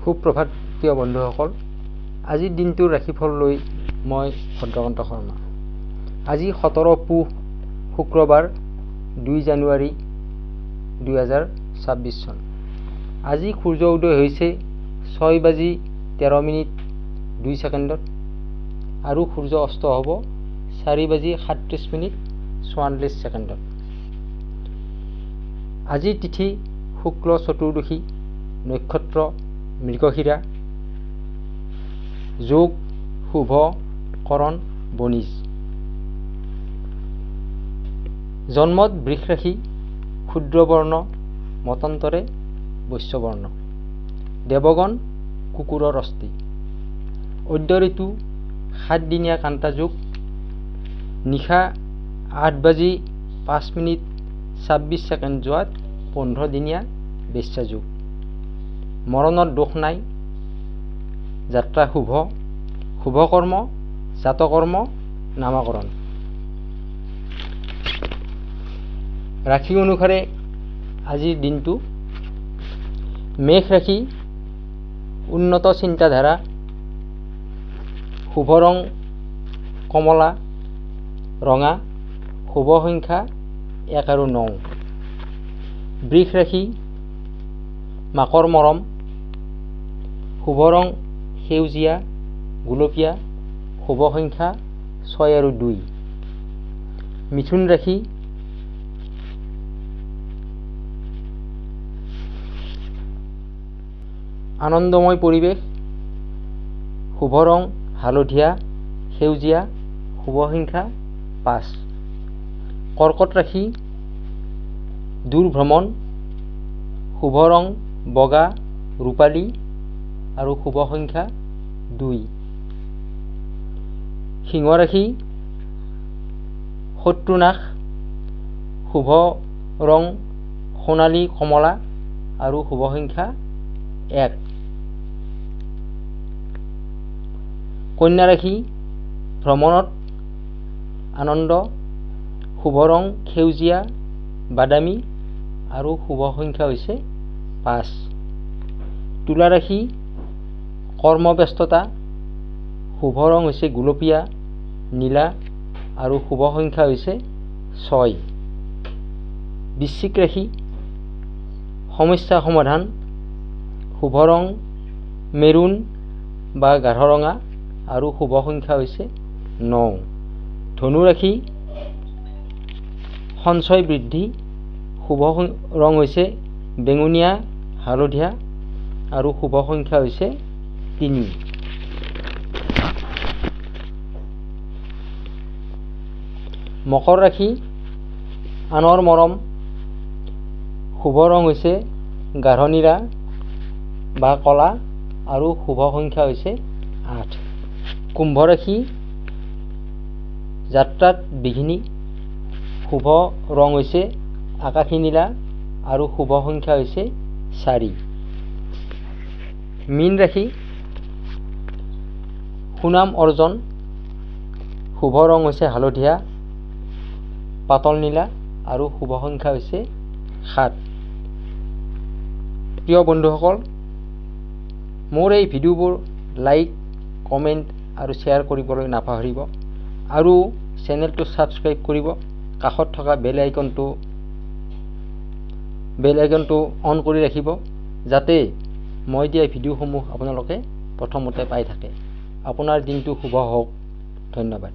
সুপ্ৰভাত প্ৰিয় বন্ধুসকল, আজিৰ দিনটোৰ ৰাশিফল লৈ মই ভদ্ৰকান্ত শৰ্মা। আজি 17 পুহ শুক্ৰবাৰ 2 জানুৱাৰী 2026 চন। আজি সূৰ্য উদয় হৈছে 6:13:02 আৰু সূৰ্য অস্ত হ'ব 4:37:44। আজিৰ তিথি শুক্ল চতুৰ্দশী, নক্ষত্ৰ মৃগশিৰা, যোগ শুভ কৰণ বণিজ। জন্মত বৃষ ৰাশি, ক্ষুদ্ৰবৰ্ণ মতান্তৰে বৈশ্যবৰ্ণ, দেৱগণ কুকুৰৰ অস্থি। অদ্য ঋতু 7 দিনীয়া কান্তা যোগ, নিশা 8:05:26 যোৱাত 15 দিনীয়া বেশ্যা যোগ। মৰণত দোষ নাই, যাত্ৰা শুভ, শুভকৰ্ম জাতকৰ্ম নামাকৰণ। ৰাশি অনুসাৰে আজিৰ দিনটো: মেষ ৰাশি, উন্নত চিন্তাধাৰা, শুভ ৰং কমলা ৰঙা, শুভ সংখ্যা 1 আৰু 9। বৃষ ৰাশি, মাকৰ মৰম, শুভ ৰং সেউজীয়া গুলপীয়া, শুভ সংখ্যা 6 আৰু 2। মিথুন ৰাশি, আনন্দময় পৰিৱেশ, শুভ ৰং হালধীয়া সেউজীয়া, শুভ সংখ্যা 5। কৰ্কট ৰাশি, দূৰ ভ্ৰমণ, শুভ ৰং বগা ৰূপালী আৰু শুভ সংখ্যা 2। সিংহ ৰাশি, শত্ৰুনাশ, শুভ ৰং সোণালী কমলা আৰু শুভ সংখ্যা 1। কন্যা ৰাশি, ভ্ৰমণত আনন্দ, শুভ ৰং সেউজীয়া বাদামী আৰু শুভ সংখ্যা হৈছে 5। তুলা ৰাশি, কৰ্মব্যস্ততা, শুভ ৰং হৈছে গুলপীয়া নীলা আৰু শুভ সংখ্যা হৈছে 6। বৃশ্চিক ৰাশি, সমস্যা সমাধান, শুভ ৰং মেৰুন বা গাঢ় ৰঙা আৰু শুভ সংখ্যা হৈছে 9। ধনু ৰাশি, সঞ্চয় বৃদ্ধি, শুভ ৰং হৈছে বেঙুনীয়া হালধীয়া আৰু শুভ সংখ্যা হৈছে 3। মকৰ ৰাশি, আনৰ মৰম, শুভ ৰং হৈছে গাঢ় নীলা বা কলা আৰু শুভ সংখ্যা হৈছে 8। কুম্ভ ৰাশি, যাত্ৰাত বিঘিনি, শুভ ৰং হৈছে আকাশী নীলা আৰু শুভ সংখ্যা হৈছে 4। মীন ৰাশি, সুনাম অৰ্জন, শুভ ৰং হৈছে হালধীয়া পাতল নীলা আৰু শুভ সংখ্যা হৈছে 7। প্ৰিয় বন্ধুসকল, মোৰ এই ভিডিঅ'বোৰ লাইক কমেণ্ট আৰু শ্বেয়াৰ কৰিবলৈ নাপাহৰিব আৰু চেনেলটো ছাবস্ক্ৰাইব কৰিব। কাষত থকা বেল আইকনটো অন কৰি ৰাখিব, যাতে মই দিয়া ভিডিঅ'সমূহ আপোনালোকে প্ৰথমতে পাই থাকে। আপোনাৰ দিনটো শুভ হওক। ধন্যবাদ।